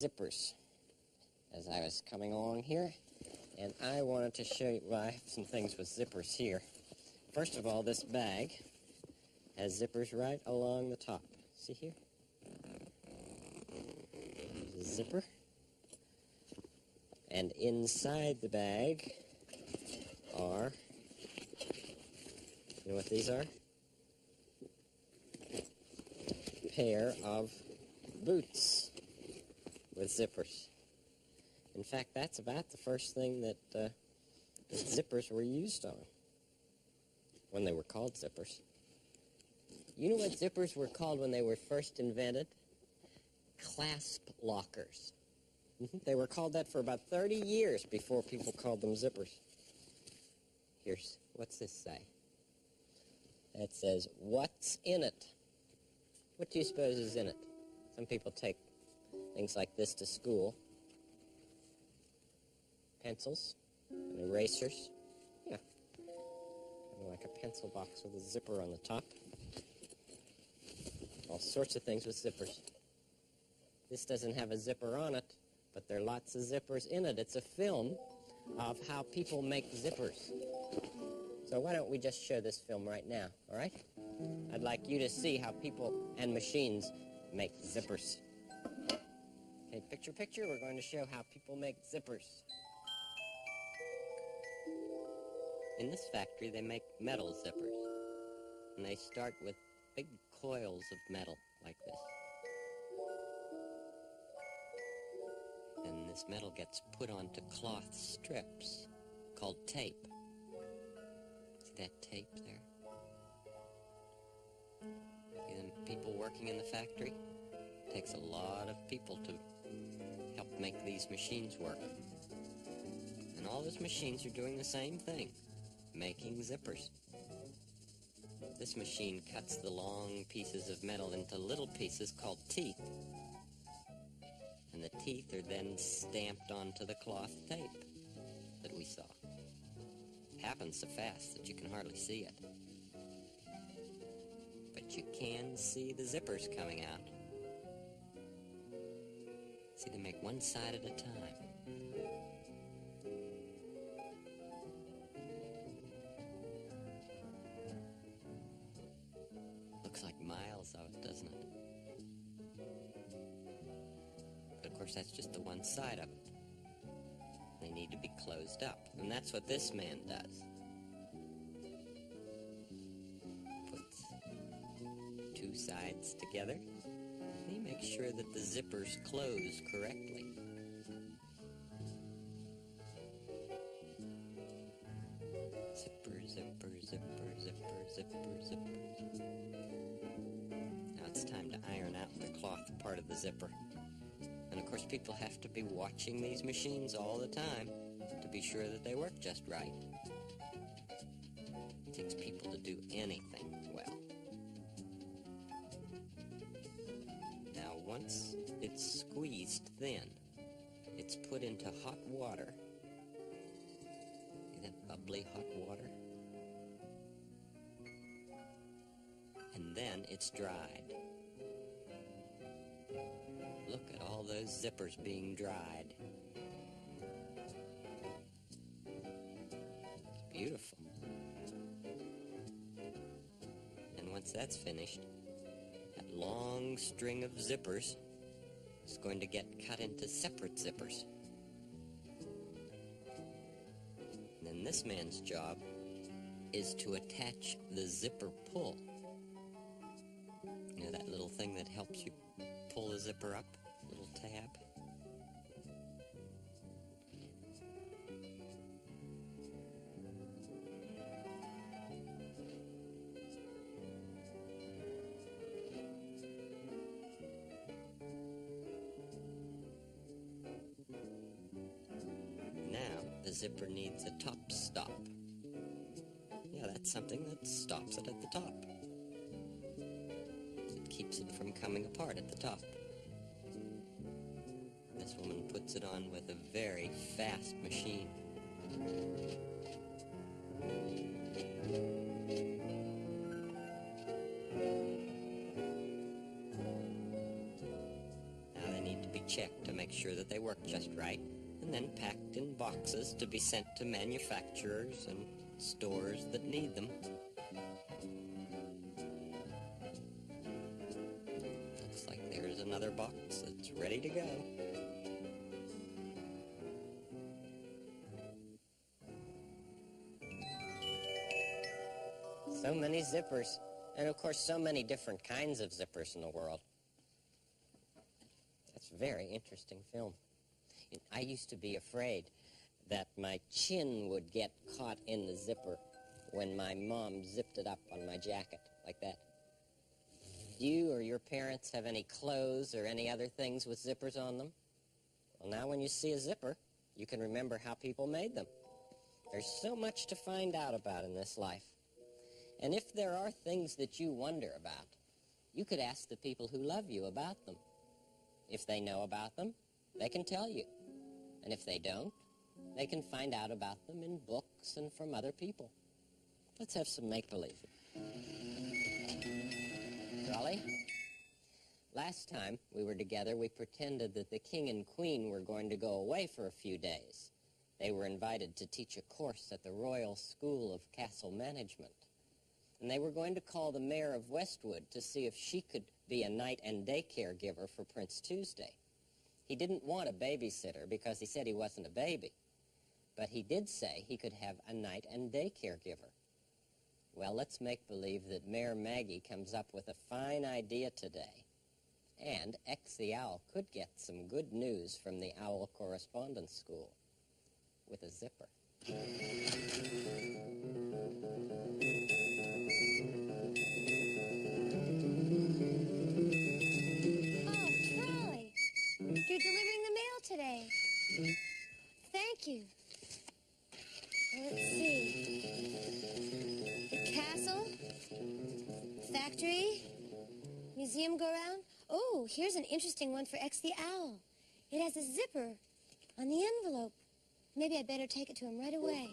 zippers as I was coming along here, and I wanted to show you, well, I have some things with zippers here. First of all, this bag has zippers right along the top. See here? There's a zipper. And inside the bag are, you know what these are? A pair of boots with zippers. In fact, that's about the first thing that zippers were used on, when they were called zippers. You know what zippers were called when they were first invented? Clasp lockers. They were called that for about 30 years before people called them zippers. What's this say? It says, "What's in it?" What do you suppose is in it? Some people take things like this to school. Pencils and erasers. Yeah. Kind of like a pencil box with a zipper on the top. All sorts of things with zippers. This doesn't have a zipper on it, but there are lots of zippers in it. It's a film of how people make zippers. So why don't we just show this film right now, all right? I'd like you to see how people and machines make zippers. Okay, picture, we're going to show how people make zippers. In this factory, they make metal zippers. And they start with big coils of metal like this. And this metal gets put onto cloth strips called tape. See that tape there? See the people working in the factory? It takes a lot of people to help make these machines work. And all those machines are doing the same thing, making zippers. This machine cuts the long pieces of metal into little pieces called teeth. And the teeth are then stamped onto the cloth tape that we saw. It happens so fast that you can hardly see it. But you can see the zippers coming out. See, they make one side at a time. Looks like miles of it, doesn't it? But of course, that's just the one side of it. They need to be closed up, and that's what this man does. Puts two sides together, and he makes sure that the zippers close correctly. Zipper, zipper, zipper, zipper, zipper, zipper. Now it's time to iron out the cloth part of the zipper. And of course, people have to be watching these machines all the time to be sure that they work just right. It takes people to do anything well. Now, once it's squeezed thin, it's put into hot water. See that bubbly hot water? And then it's dried. Look at all those zippers being dried. It's beautiful. And once that's finished, that long string of zippers is going to get cut into separate zippers. And then this man's job is to attach the zipper pull. You know that little thing that helps you pull the zipper up? Little tab. Now the zipper needs a top stop. Yeah, that's something that stops it at the top. It keeps it from coming apart at the top. This woman puts it on with a very fast machine. Now they need to be checked to make make sure that they work just right, and then packed in boxes to be sent to manufacturers and stores that need them. Looks like there's another box that's ready to go. So many zippers, and of course so many different kinds of zippers in the world. That's a very interesting film. I used to be afraid that my chin would get caught in the zipper when my mom zipped it up on my jacket, like that. Do you or your parents have any clothes or any other things with zippers on them? Well, now when you see a zipper, you can remember how people made them. There's so much to find out about in this life. And if there are things that you wonder about, you could ask the people who love you about them. If they know about them, they can tell you. And if they don't, they can find out about them in books and from other people. Let's have some make-believe. Raleigh? Last time we were together, we pretended that the king and queen were going to go away for a few days. They were invited to teach a course at the Royal School of Castle Management. And they were going to call the mayor of Westwood to see if she could be a night and day caregiver for Prince Tuesday. He didn't want a babysitter because he said he wasn't a baby. But he did say he could have a night and day caregiver. Well, let's make believe that Mayor Maggie comes up with a fine idea today. And X the Owl could get some good news from the Owl Correspondence School with a zipper. You're delivering the mail today. Thank you. Let's see. The castle, factory, museum go round. Oh, here's an interesting one for X the Owl. It has a zipper on the envelope. Maybe I better take it to him right away.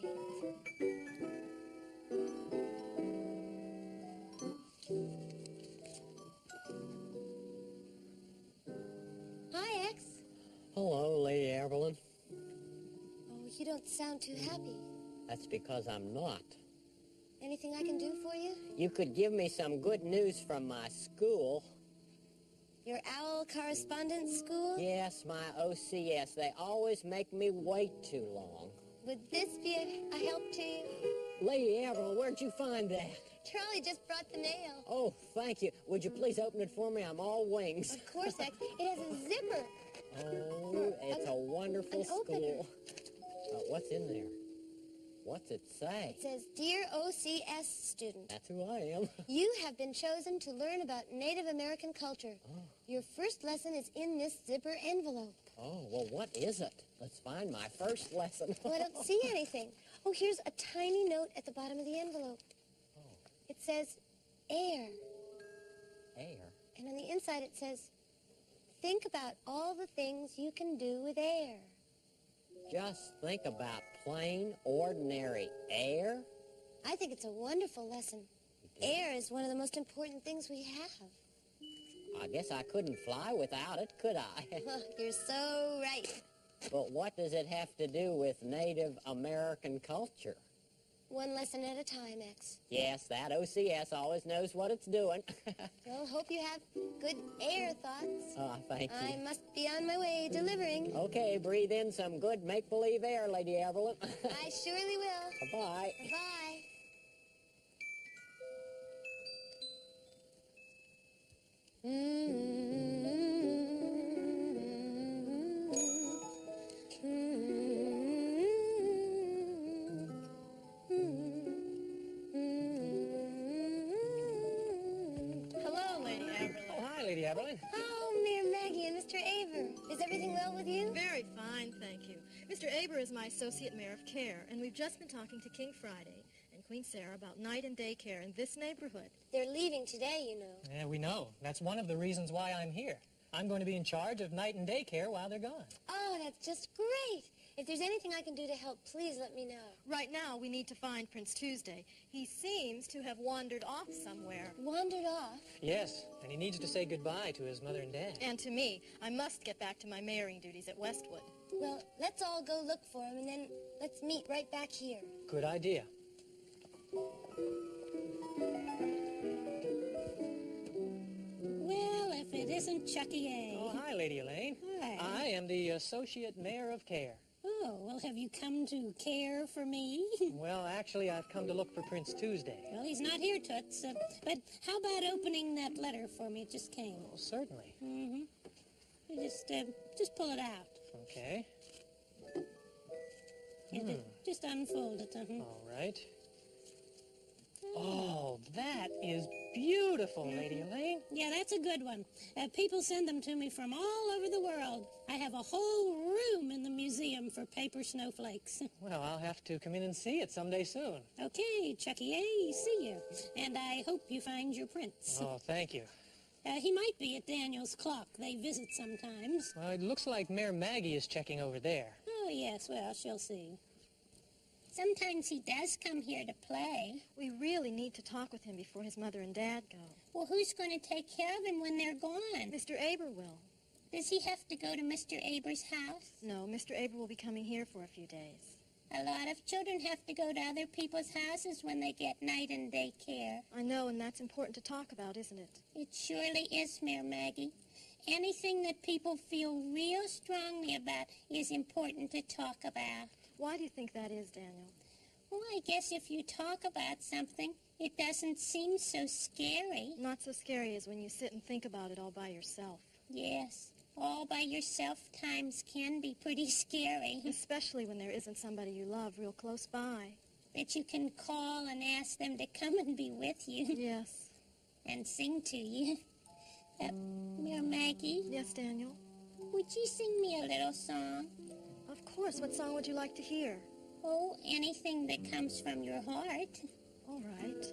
Hi, X. Hello, Lady Evelyn. Oh, you don't sound too happy. That's because I'm not. Anything I can do for you? You could give me some good news from my school. Your Owl Correspondence School? Yes, my OCS. They always make me wait too long. Would this be a help to you? Lady Evelyn, where'd you find that? Charlie just brought the mail. Oh, thank you. Would you please open it for me? I'm all wings. Of course, X. It has a zipper. Oh, it's a wonderful school. What's in there? What's it say? It says, Dear OCS student. That's who I am. You have been chosen to learn about Native American culture. Oh. Your first lesson is in this zipper envelope. Oh, well, what is it? Let's find my first lesson. Well, I don't see anything. Oh, here's a tiny note at the bottom of the envelope. Oh. It says, air. Air? And on the inside it says, think about all the things you can do with air. Just think about plain, ordinary air? I think it's a wonderful lesson. Air is one of the most important things we have. I guess I couldn't fly without it, could I? Oh, you're so right. But what does it have to do with Native American culture? One lesson at a time, X. Yes, that OCS always knows what it's doing. Well, hope you have good air thoughts. Oh, thank you. I must be on my way delivering. Okay, breathe in some good make-believe air, Lady Evelyn. I surely will. Bye-bye. Bye-bye. Hello, Lady Evelyn. Oh, hi, Lady Evelyn. Oh, Mayor Maggie and Mr. Aver. Is everything well with you? Very fine, thank you. Mr. Aber is my associate mayor of care, and we've just been talking to King Friday and Queen Sarah about night and day care in this neighborhood. They're leaving today, you know. Yeah, we know. That's one of the reasons why I'm here. I'm going to be in charge of night and day care while they're gone. Oh, that's just great. If there's anything I can do to help, please let me know. Right now, we need to find Prince Tuesday. He seems to have wandered off somewhere. Wandered off? Yes, and he needs to say goodbye to his mother and dad. And to me. I must get back to my mayoring duties at Westwood. Well, let's all go look for him, and then let's meet right back here. Good idea. Well, if it isn't Chucky A. Oh, hi, Lady Elaine. Hi. I am the Associate Mayor of Care. Oh, well, have you come to care for me? Well, actually, I've come to look for Prince Tuesday. Well, he's not here, Toots. But how about opening that letter for me? It just came. Oh, certainly. Mm-hmm. You just pull it out. Okay. Yeah, just unfold it. All right. Oh, that is beautiful, Lady Elaine. Yeah, that's a good one. People send them to me from all over the world. I have a whole room in the museum for paper snowflakes. Well, I'll have to come in and see it someday soon. Okay, Chucky A., see you. And I hope you find your prince. Oh, thank you. He might be at Daniel's clock. They visit sometimes. Well, it looks like Mayor Maggie is checking over there. Oh, yes, well, she'll see. Sometimes he does come here to play. We really need to talk with him before his mother and dad go. Well, who's going to take care of him when they're gone? Mr. Aber will. Does he have to go to Mr. Aber's house? No, Mr. Aber will be coming here for a few days. A lot of children have to go to other people's houses when they get night and day care. I know, and that's important to talk about, isn't it? It surely is, Mayor Maggie. Anything that people feel real strongly about is important to talk about. Why do you think that is, Daniel? Well, I guess if you talk about something, it doesn't seem so scary. Not so scary as when you sit and think about it all by yourself. Yes, all by yourself times can be pretty scary. Especially when there isn't somebody you love real close by. That you can call and ask them to come and be with you. Yes. And sing to you. Mayor Maggie? Yes, Daniel? Would you sing me a little song? Of course. What song would you like to hear? Oh, anything that comes from your heart. All right.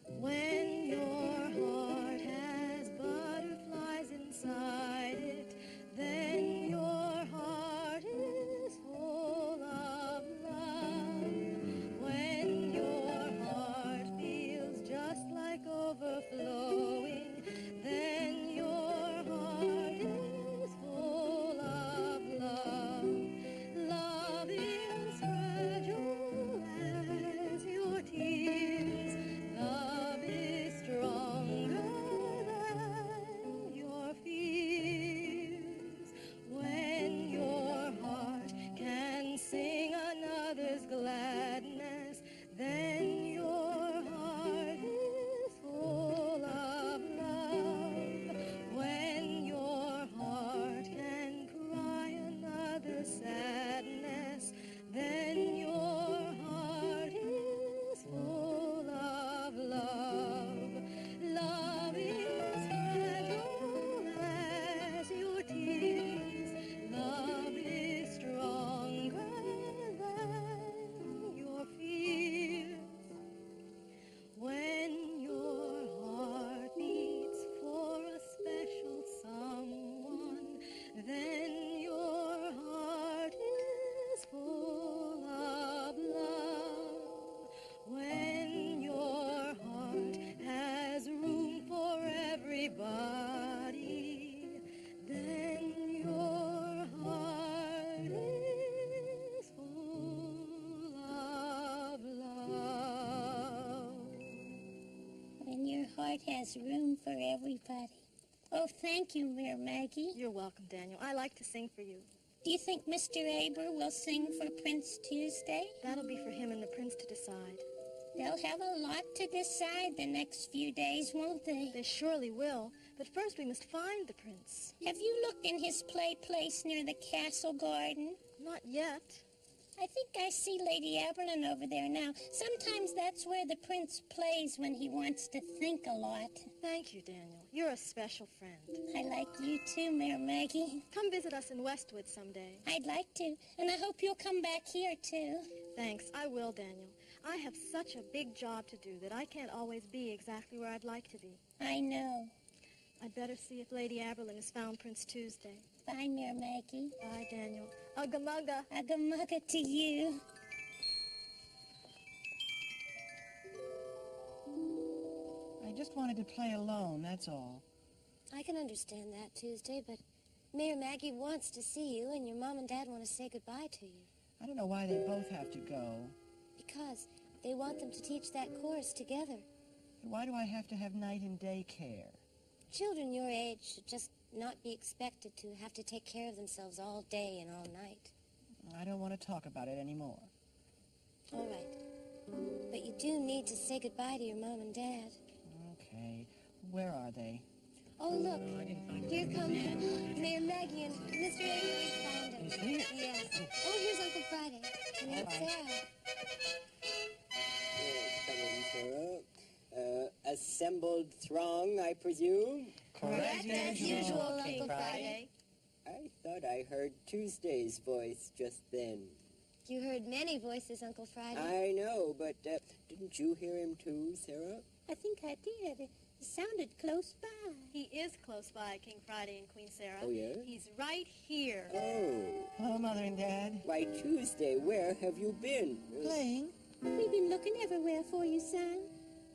When your heart has butterflies inside it, then your heart is full of love. When your heart feels just like overflowing, then your heart is full of love. Love is fragile as your tears. Love is stronger than your fears. When your heart can sing another's gladness, then your heart is full of love. When your heart can cry another's sadness, then your heart is full of love. Love is fragile as your tears. Love is stronger than your fears. When your heart beats for a special someone, then your heart is full of love. When your heart has room for everybody, then your heart is full of love. When your heart has room for everybody. Oh, thank you, Mayor Maggie. You're welcome, Daniel. I like to sing for you. Do you think Mr. Aber will sing for Prince Tuesday? That'll be for him and the prince to decide. They'll have a lot to decide the next few days, won't they? They surely will, but first we must find the prince. Have you looked in his play place near the castle garden? Not yet. I think I see Lady Aberlin over there now. Sometimes that's where the prince plays when he wants to think a lot. Thank you, Daniel. You're a special friend. I like you too, Mayor Maggie. Come visit us in Westwood someday. I'd like to, and I hope you'll come back here too. Thanks. I will, Daniel. I have such a big job to do that I can't always be exactly where I'd like to be. I know. I'd better see if Lady Aberlin has found Prince Tuesday. Bye, Mayor Maggie. Bye, Daniel. Ugga-mugga. Ugga-mugga to you. I just wanted to play alone, that's all. I can understand that, Tuesday, but Mayor Maggie wants to see you, and your mom and dad want to say goodbye to you. I don't know why they both have to go. Because they want them to teach that course together. Why do I have to have night and day care? Children your age should just not be expected to have to take care of themselves all day and all night. I don't want to talk about it anymore. All right. But you do need to say goodbye to your mom and dad. Okay. Where are they? Oh, look. Here come Mayor Maggie and Mr. Avery found him. He's here? Yes. Oh, here's Uncle Friday. And Aunt Sarah. Come in, Sarah. Assembled throng, I presume? Correct as usual, Uncle Friday. I thought I heard Tuesday's voice just then. You heard many voices, Uncle Friday. I know, but didn't you hear him too, Sarah? I think I did. It sounded close by. He is close by, King Friday and Queen Sarah. Oh, yeah? He's right here. Oh. Hello, Mother and Dad. Why, Tuesday, where have you been? Playing? We've been looking everywhere for you, son.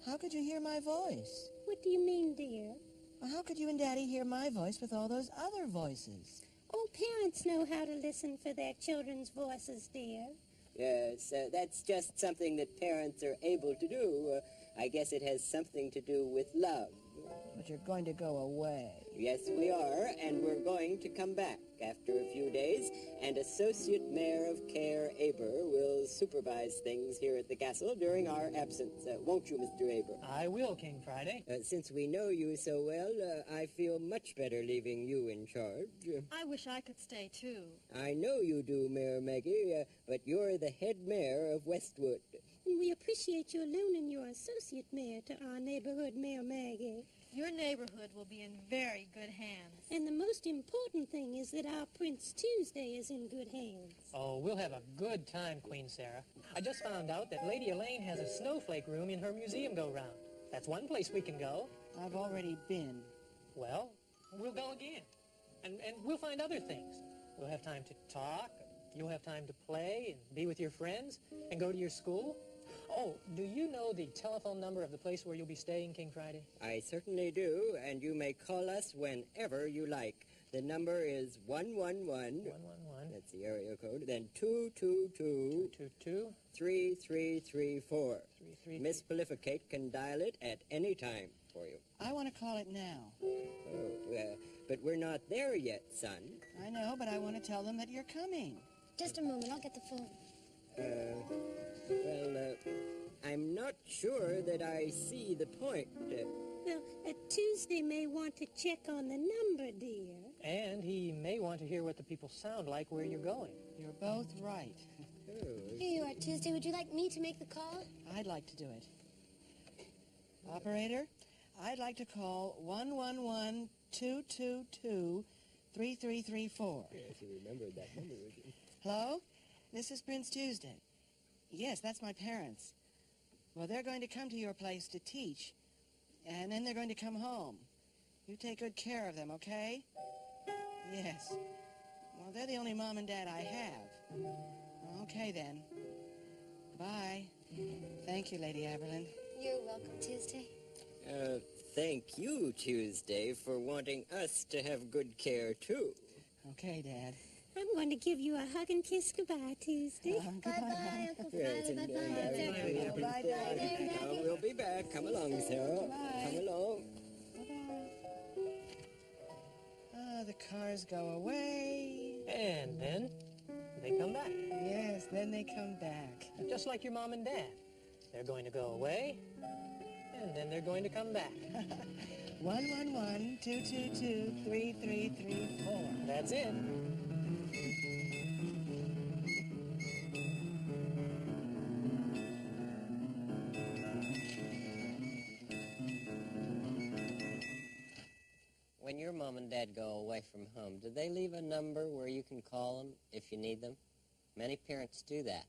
How could you hear my voice? What do you mean, dear? Well, how could you and Daddy hear my voice with all those other voices? Oh, parents know how to listen for their children's voices, dear. Yes, that's just something that parents are able to do. I guess it has something to do with love. But you're going to go away. Yes, we are, and we're going to come back after a few days, and Associate Mayor of Care Aber will supervise things here at the castle during our absence. Won't you, Mr. Aber? I will, King Friday. Since we know you so well, I feel much better leaving you in charge. I wish I could stay, too. I know you do, Mayor Maggie, but you're the head mayor of Westwood. And we appreciate your loaning your associate mayor to our neighborhood, Mayor Maggie. Your neighborhood will be in very good hands. And the most important thing is that our Prince Tuesday is in good hands. Oh, we'll have a good time, Queen Sarah. I just found out that Lady Elaine has a snowflake room in her museum go-round. That's one place we can go. I've already been. Well, we'll go again. And we'll find other things. We'll have time to talk. You'll have time to play and be with your friends and go to your school. Oh, do you know the telephone number of the place where you'll be staying, King Friday? I certainly do, and you may call us whenever you like. The number is 111. 111. That's the area code. Then 222 222 3334. 33. Miss Prolificate can dial it at any time for you. I want to call it now. Oh, but we're not there yet, son. I know, but I want to tell them that you're coming. Just a moment. I'll get the phone. I'm not sure that I see the point. Well, Tuesday may want to check on the number, dear. And he may want to hear what the people sound like where you're going. You're both right. Here you are, Tuesday. Would you like me to make the call? I'd like to do it. Operator, I'd like to call 111-222-3334. Yes, you remembered that number. Hello? This is Prince Tuesday. Yes, that's my parents. Well, they're going to come to your place to teach, and then they're going to come home. You take good care of them, okay? Yes. Well, they're the only mom and dad I have. Okay, then. Bye. Thank you, Lady Aberlin. You're welcome, Tuesday. Thank you, Tuesday, for wanting us to have good care, too. Okay, Dad. I'm going to give you a hug and kiss goodbye, Tuesday. Bye-bye, Uncle Yes, Friday. and, Bye-bye. Bye, Dad. We'll be back. Come along, Sarah. Bye. Come along. Oh, the cars go away. And then they come back. Yes, then they come back. Just like your mom and dad. They're going to go away, and then they're going to come back. 111-222-3334. That's it. When your mom and dad go away from home, do they leave a number where you can call them if you need them? Many parents do that.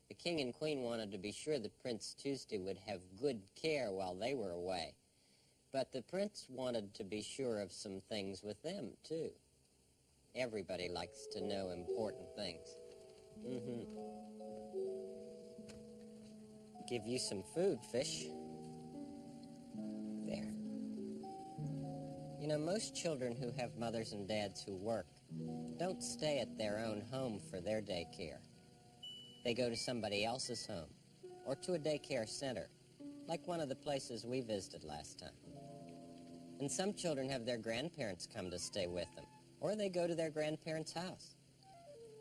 The king and queen wanted to be sure that Prince Tuesday would have good care while they were away. But the prince wanted to be sure of some things with them, too. Everybody likes to know important things. Give you some food, fish. There. You know, most children who have mothers and dads who work don't stay at their own home for their daycare. They go to somebody else's home, or to a daycare center, like one of the places we visited last time. And some children have their grandparents come to stay with them, or they go to their grandparents' house.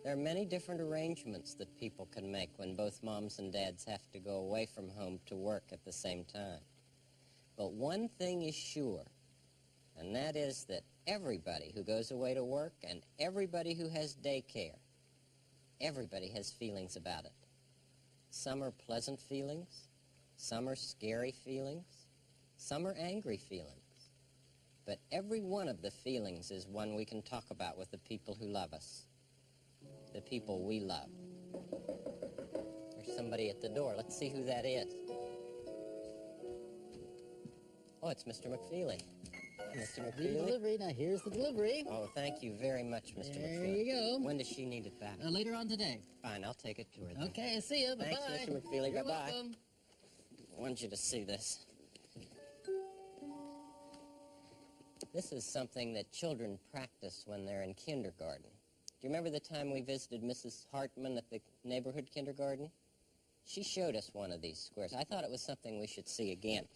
There are many different arrangements that people can make when both moms and dads have to go away from home to work at the same time. But one thing is sure, and that is that everybody who goes away to work and everybody who has daycare, everybody has feelings about it. Some are pleasant feelings, some are scary feelings, some are angry feelings. But every one of the feelings is one we can talk about with the people who love us, the people we love. There's somebody at the door. Let's see who that is. Oh, it's Mr. McFeely. Mr. McFeely. Delivery. Now, here's the delivery. Oh, thank you very much, Mr. McFeely. There you go. When does she need it back? Later on today. Fine, I'll take it to her then. Okay, see you. Bye-bye. Thanks, Mr. McFeely. You're Bye-bye. welcome. I wanted you to see this. This is something that children practice when they're in kindergarten. Do you remember the time we visited Mrs. Hartman at the neighborhood kindergarten? She showed us one of these squares. I thought it was something we should see again.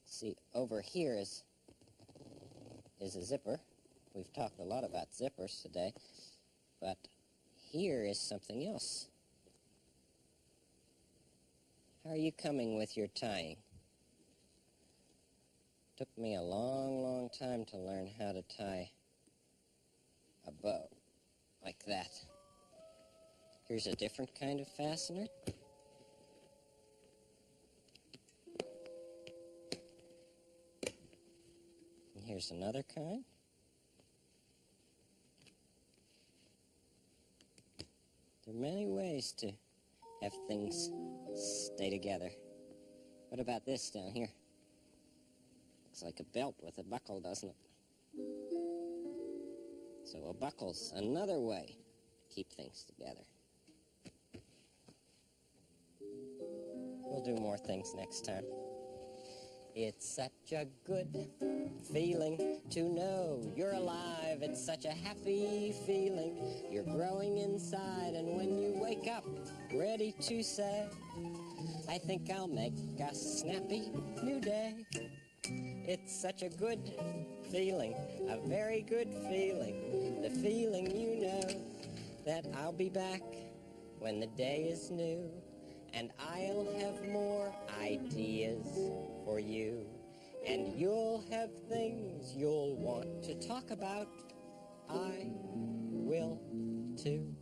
See, over here is a zipper. We've talked a lot about zippers today, but here is something else. How are you coming with your tying? Took me a long, long time to learn how to tie a bow like that. Here's a different kind of fastener. And here's another kind. There are many ways to have things stay together. What about this down here? Looks like a belt with a buckle, doesn't it? So a buckle's another way to keep things together. We'll do more things next time. It's such a good feeling to know you're alive. It's such a happy feeling. You're growing inside, and when you wake up, ready to say, I think I'll make a snappy new day. It's such a good feeling, a very good feeling. The feeling you know that I'll be back when the day is new, and I'll have more ideas for you, and you'll have things you'll want to talk about. I will too.